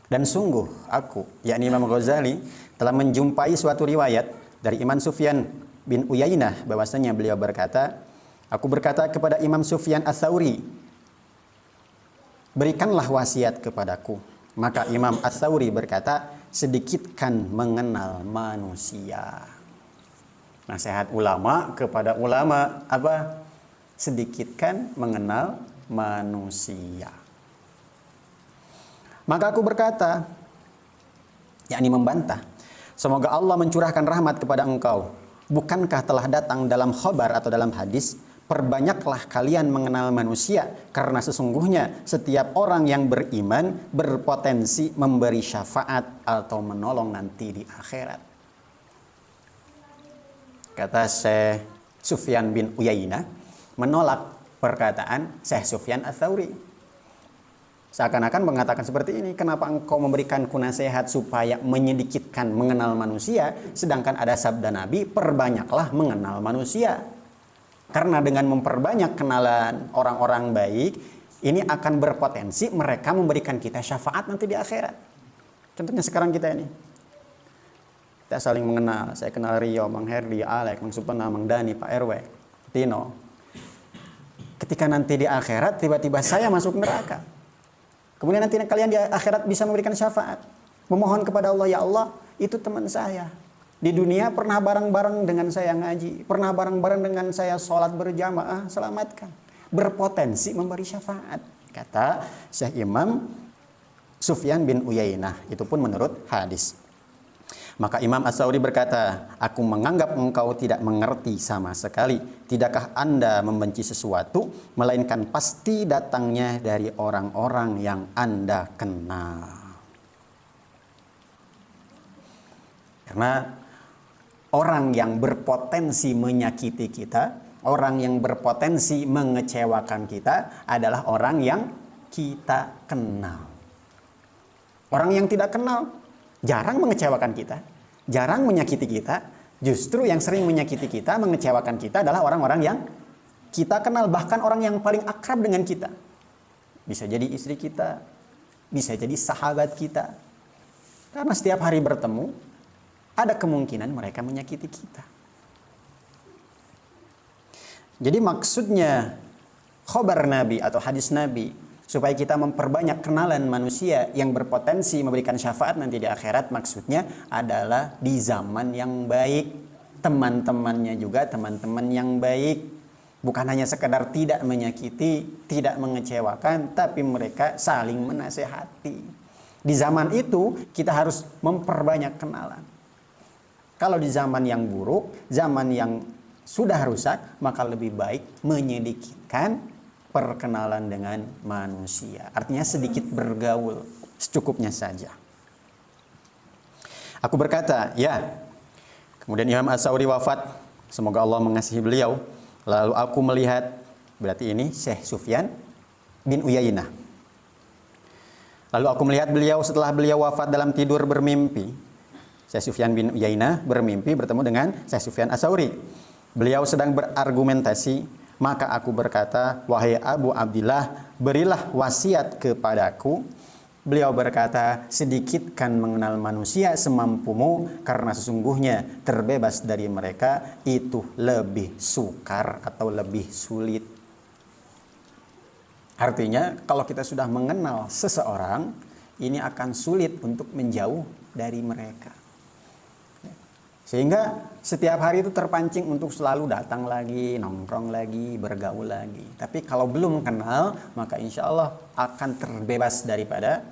Dan sungguh aku, yakni Imam Ghazali, telah menjumpai suatu riwayat dari Imam Sufyan bin Uyainah bahwasanya beliau berkata, aku berkata kepada Imam Sufyan Ats-Tsauri, berikanlah wasiat kepadaku. Maka Imam Ats-Tsauri berkata, sedikitkan mengenal manusia. Nasihat ulama kepada ulama apa? Sedikitkan mengenal manusia. Maka aku berkata, yakni membantah, semoga Allah mencurahkan rahmat kepada engkau. Bukankah telah datang dalam khabar atau dalam hadis, perbanyaklah kalian mengenal manusia, karena sesungguhnya setiap orang yang beriman berpotensi memberi syafaat atau menolong nanti di akhirat. Kata Syekh Sufyan bin Uyainah menolak perkataan Syekh Sufyan Ats-Tsauri. Seakan-akan mengatakan seperti ini, kenapa engkau memberikanku nasihat supaya menyedikitkan mengenal manusia, sedangkan ada sabda Nabi, perbanyaklah mengenal manusia. Karena dengan memperbanyak kenalan orang-orang baik, ini akan berpotensi mereka memberikan kita syafaat nanti di akhirat. Contohnya sekarang kita ini. Kita saling mengenal, saya kenal Rio, Bang Herdi, Alek, Bang Supena, Bang Dani, Pak RW, Tino. Ketika nanti di akhirat, tiba-tiba saya masuk neraka. Kemudian nanti kalian di akhirat bisa memberikan syafaat. Memohon kepada Allah, ya Allah, itu teman saya. Di dunia pernah bareng-bareng dengan saya ngaji. Pernah bareng-bareng dengan saya sholat berjamaah. Selamatkan. Berpotensi memberi syafaat. Kata Syekh Imam Sufyan bin Uyainah. Itu pun menurut hadis. Maka Imam Ats-Tsauri berkata, aku menganggap engkau tidak mengerti sama sekali. Tidakkah Anda membenci sesuatu, melainkan pasti datangnya dari orang-orang yang Anda kenal. Karena orang yang berpotensi menyakiti kita, orang yang berpotensi mengecewakan kita adalah orang yang kita kenal. Orang yang tidak kenal jarang mengecewakan kita, jarang menyakiti kita. Justru yang sering menyakiti kita, mengecewakan kita adalah orang-orang yang kita kenal, bahkan orang yang paling akrab dengan kita. Bisa jadi istri kita, bisa jadi sahabat kita. Karena setiap hari bertemu, ada kemungkinan mereka menyakiti kita. Jadi maksudnya khabar Nabi atau hadis Nabi supaya kita memperbanyak kenalan manusia yang berpotensi memberikan syafaat nanti di akhirat, maksudnya adalah di zaman yang baik, teman-temannya juga teman-teman yang baik, bukan hanya sekedar tidak menyakiti, tidak mengecewakan, tapi mereka saling menasehati. Di zaman itu kita harus memperbanyak kenalan. Kalau di zaman yang buruk, zaman yang sudah rusak, maka lebih baik menyedikitkan perkenalan dengan manusia. Artinya sedikit bergaul, secukupnya saja. Aku berkata, ya. Kemudian Imam Ats-Tsauri wafat, semoga Allah mengasihi beliau. Lalu aku melihat, berarti ini Syekh Sufyan bin Uyainah. Lalu aku melihat beliau setelah beliau wafat dalam tidur bermimpi. Syekh Sufyan bin Uyainah bermimpi bertemu dengan Syekh Sufyan Ats-Tsauri. Beliau sedang berargumentasi. Maka aku berkata, wahai Abu Abdillah, berilah wasiat kepadaku. Beliau berkata, sedikitkan mengenal manusia semampumu, karena sesungguhnya terbebas dari mereka itu lebih sukar atau lebih sulit. Artinya, kalau kita sudah mengenal seseorang, ini akan sulit untuk menjauh dari mereka. Sehingga setiap hari itu terpancing untuk selalu datang lagi, nongkrong lagi, bergaul lagi. Tapi kalau belum kenal, maka insya Allah akan terbebas daripada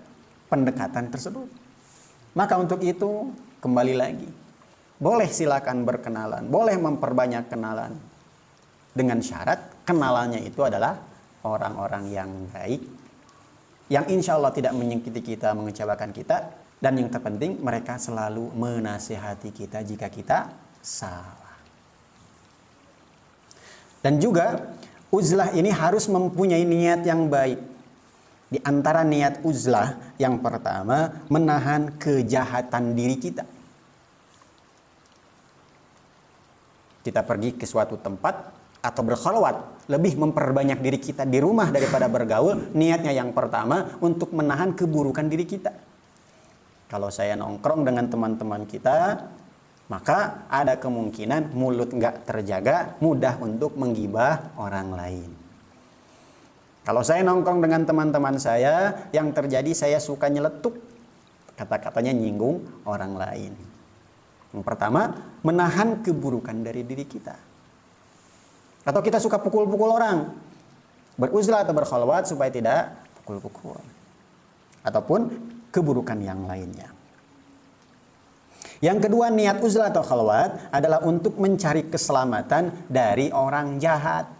pendekatan tersebut. Maka untuk itu, kembali lagi. Boleh silakan berkenalan, boleh memperbanyak kenalan. Dengan syarat, kenalannya itu adalah orang-orang yang baik. Yang insya Allah tidak menyakiti kita, mengecewakan kita. Dan yang terpenting, mereka selalu menasihati kita jika kita salah. Dan juga uzlah ini harus mempunyai niat yang baik. Di antara niat uzlah yang pertama, menahan kejahatan diri kita. Kita pergi ke suatu tempat atau berkhalwat, lebih memperbanyak diri kita di rumah daripada bergaul. Niatnya yang pertama untuk menahan keburukan diri kita. Kalau saya nongkrong dengan teman-teman kita, maka ada kemungkinan mulut nggak terjaga, mudah untuk menggibah orang lain. Kalau saya nongkrong dengan teman-teman saya, yang terjadi saya suka nyeletuk, kata-katanya nyinggung orang lain. Yang pertama, menahan keburukan dari diri kita. Atau kita suka pukul-pukul orang, beruzlah atau berkhalwat supaya tidak pukul-pukul. Ataupun keburukan yang lainnya. Yang kedua, niat uzlah atau khalwat adalah untuk mencari keselamatan dari orang jahat.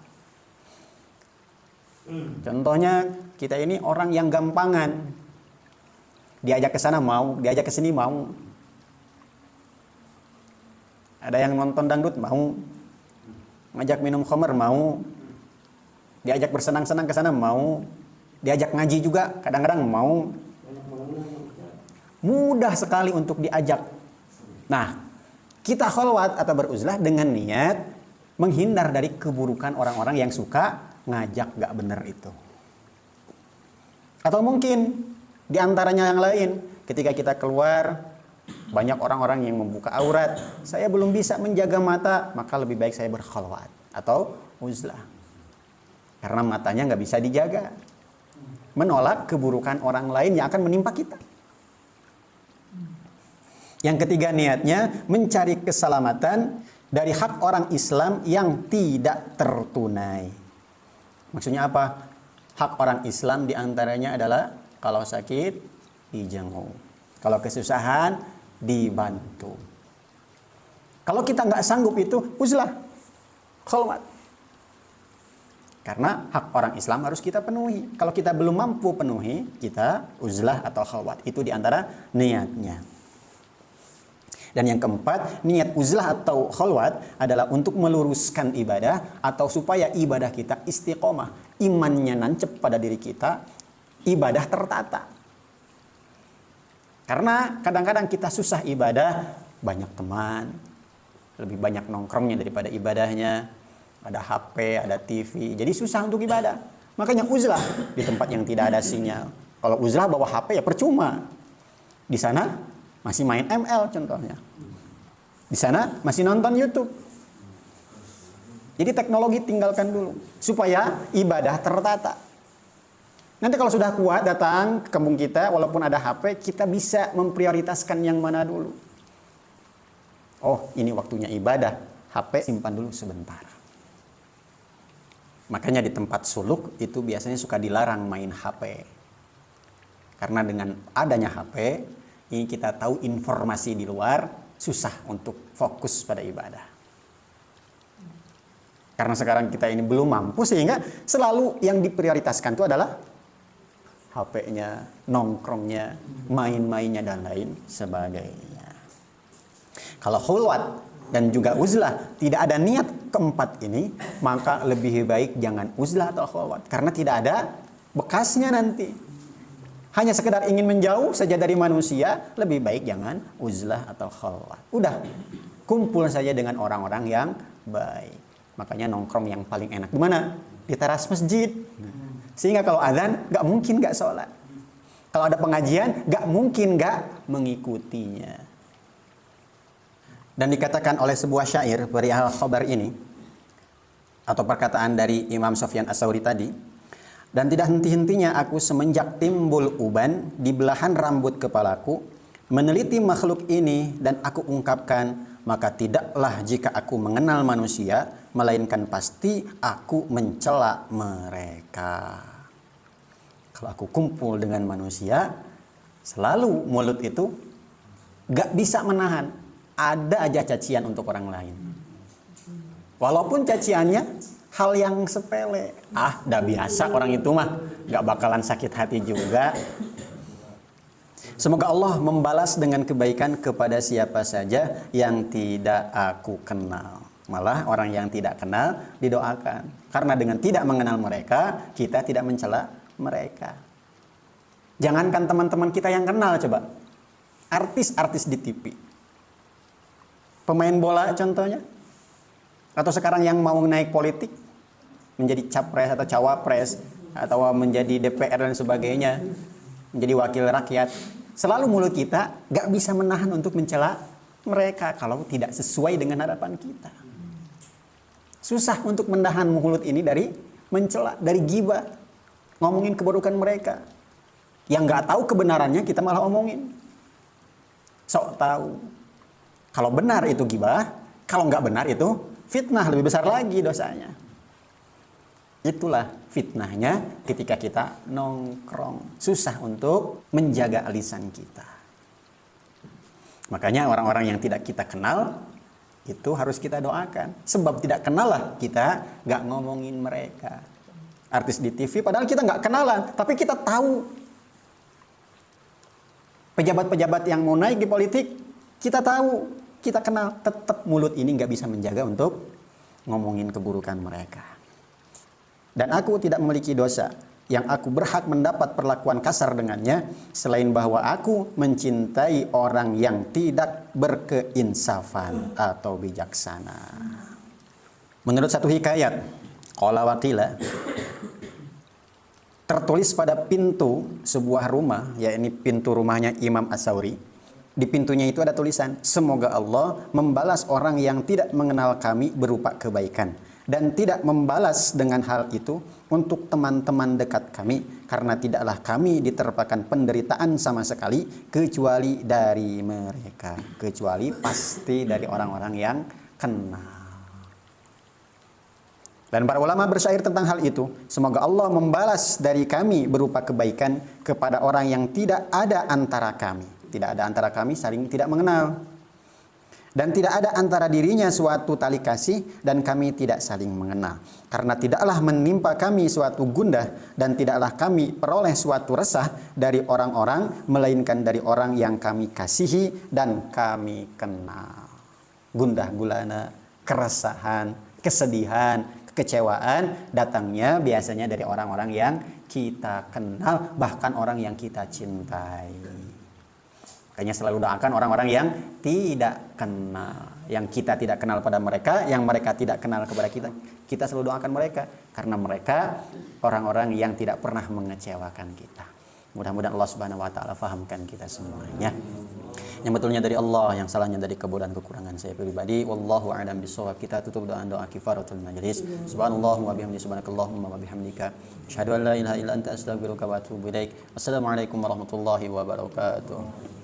Contohnya, kita ini orang yang gampangan. Diajak ke sana mau, diajak ke sini mau. Ada yang nonton dangdut mau, ngajak minum khamar mau, diajak bersenang-senang ke sana mau, diajak ngaji juga kadang-kadang mau. Mudah sekali untuk diajak. Nah, kita khalwat atau beruzlah dengan niat menghindar dari keburukan orang-orang yang suka ngajak gak benar itu. Atau mungkin di antaranya yang lain, ketika kita keluar banyak orang-orang yang membuka aurat, saya belum bisa menjaga mata, maka lebih baik saya berkhalwat atau uzlah. Karena matanya nggak bisa dijaga. Menolak keburukan orang lain yang akan menimpa kita. Yang ketiga, niatnya mencari keselamatan dari hak orang Islam yang tidak tertunai. Maksudnya apa? Hak orang Islam diantaranya adalah kalau sakit dijenguk, kalau kesusahan dibantu. Kalau kita nggak sanggup itu uzlah, khalwat. Karena hak orang Islam harus kita penuhi. Kalau kita belum mampu penuhi, kita uzlah atau khalwat. Itu diantara niatnya. Dan yang keempat, niat uzlah atau khalwat adalah untuk meluruskan ibadah atau supaya ibadah kita istiqomah, imannya nancep pada diri kita, ibadah tertata. Karena kadang-kadang kita susah ibadah, banyak teman, lebih banyak nongkrongnya daripada ibadahnya, ada HP, ada TV, jadi susah untuk ibadah. Makanya uzlah di tempat yang tidak ada sinyal. Kalau uzlah bawa HP ya percuma. Di sana masih main ML contohnya. Di sana masih nonton YouTube. Jadi teknologi tinggalkan dulu supaya ibadah tertata. Nanti kalau sudah kuat datang ke kampung kita, walaupun ada HP, kita bisa memprioritaskan yang mana dulu. Oh, ini waktunya ibadah. HP simpan dulu sebentar. Makanya di tempat suluk itu biasanya suka dilarang main HP. Karena dengan adanya HP, ini kita tahu informasi di luar, susah untuk fokus pada ibadah. Karena sekarang kita ini belum mampu, sehingga selalu yang diprioritaskan itu adalah HP-nya, nongkrongnya, main-mainnya, dan lain sebagainya. Kalau khalwat dan juga uzlah tidak ada niat keempat ini, maka lebih baik jangan uzlah atau khalwat. Karena tidak ada bekasnya nanti. Hanya sekedar ingin menjauh saja dari manusia, lebih baik jangan uzlah atau khalwat. Udah, kumpul saja dengan orang-orang yang baik. Makanya nongkrong yang paling enak di mana? Di teras masjid. Sehingga kalau azan, gak mungkin gak sholat. Kalau ada pengajian, gak mungkin gak mengikutinya. Dan dikatakan oleh sebuah syair perihal khabar ini, atau perkataan dari Imam Sufyan Ats-Tsauri tadi, dan tidak henti-hentinya aku semenjak timbul uban di belahan rambut kepalaku, meneliti makhluk ini dan aku ungkapkan, maka tidaklah jika aku mengenal manusia, melainkan pasti aku mencela mereka. Kalau aku kumpul dengan manusia, selalu mulut itu gak bisa menahan. Ada aja cacian untuk orang lain. Walaupun caciannya hal yang sepele. Dah biasa orang itu mah, gak bakalan sakit hati juga. Semoga Allah membalas dengan kebaikan kepada siapa saja yang tidak aku kenal. Malah orang yang tidak kenal didoakan. Karena dengan tidak mengenal mereka, kita tidak mencela mereka. Jangankan teman-teman kita yang kenal, coba. Artis-artis di TV. Pemain bola contohnya. Atau sekarang yang mau naik politik, menjadi capres atau cawapres, atau menjadi DPR dan sebagainya, menjadi wakil rakyat. Selalu mulut kita gak bisa menahan untuk mencela mereka kalau tidak sesuai dengan harapan kita. Susah untuk menahan mulut ini dari mencela, dari ghibah, ngomongin keburukan mereka. Yang gak tahu kebenarannya kita malah omongin. Sok tahu. Kalau benar itu ghibah, kalau nggak benar itu fitnah, lebih besar lagi dosanya. Itulah fitnahnya ketika kita nongkrong. Susah untuk menjaga lisan kita. Makanya orang-orang yang tidak kita kenal, itu harus kita doakan. Sebab tidak kenal lah kita nggak ngomongin mereka. Artis di TV padahal kita nggak kenalan, tapi kita tahu. Pejabat-pejabat yang mau naik di politik, kita tahu, kita kenal. Tetap mulut ini nggak bisa menjaga untuk ngomongin keburukan mereka. Dan aku tidak memiliki dosa yang aku berhak mendapat perlakuan kasar dengannya, selain bahwa aku mencintai orang yang tidak berkeinsafan atau bijaksana. Menurut satu hikayat, qala waqila, tertulis pada pintu sebuah rumah, yakni pintu rumahnya Imam As-Sawri. Di pintunya itu ada tulisan, semoga Allah membalas orang yang tidak mengenal kami berupa kebaikan, dan tidak membalas dengan hal itu untuk teman-teman dekat kami, karena tidaklah kami diterpakan penderitaan sama sekali kecuali dari mereka, kecuali pasti dari orang-orang yang kenal. Dan para ulama bersyair tentang hal itu, semoga Allah membalas dari kami berupa kebaikan kepada orang yang tidak ada antara kami, tidak ada antara kami saling tidak mengenal. Dan tidak ada antara dirinya suatu tali kasih dan kami tidak saling mengenal. Karena tidaklah menimpa kami suatu gundah dan tidaklah kami peroleh suatu resah dari orang-orang, melainkan dari orang yang kami kasihi dan kami kenal. Gundah gulana, keresahan, kesedihan, kekecewaan datangnya biasanya dari orang-orang yang kita kenal, bahkan orang yang kita cintai. Makanya selalu doakan orang-orang yang tidak kenal, yang kita tidak kenal pada mereka, yang mereka tidak kenal kepada kita. Kita selalu doakan mereka karena mereka orang-orang yang tidak pernah mengecewakan kita. Mudah-mudahan Allah Subhanahu wa taala fahamkan kita semuanya. Yang betulnya dari Allah, yang salahnya dari kebodohan kekurangan saya pribadi. Wallahu a'lam bishawab. Kita tutup doa kifaratul majlis. Subhanallah wa bihamdihi, subhanakallahumma wa bihamdika, asyhadu an la ilaha illa anta, astaghfiruka wa atubu ilaik. Wassalamualaikum warahmatullahi wabarakatuh.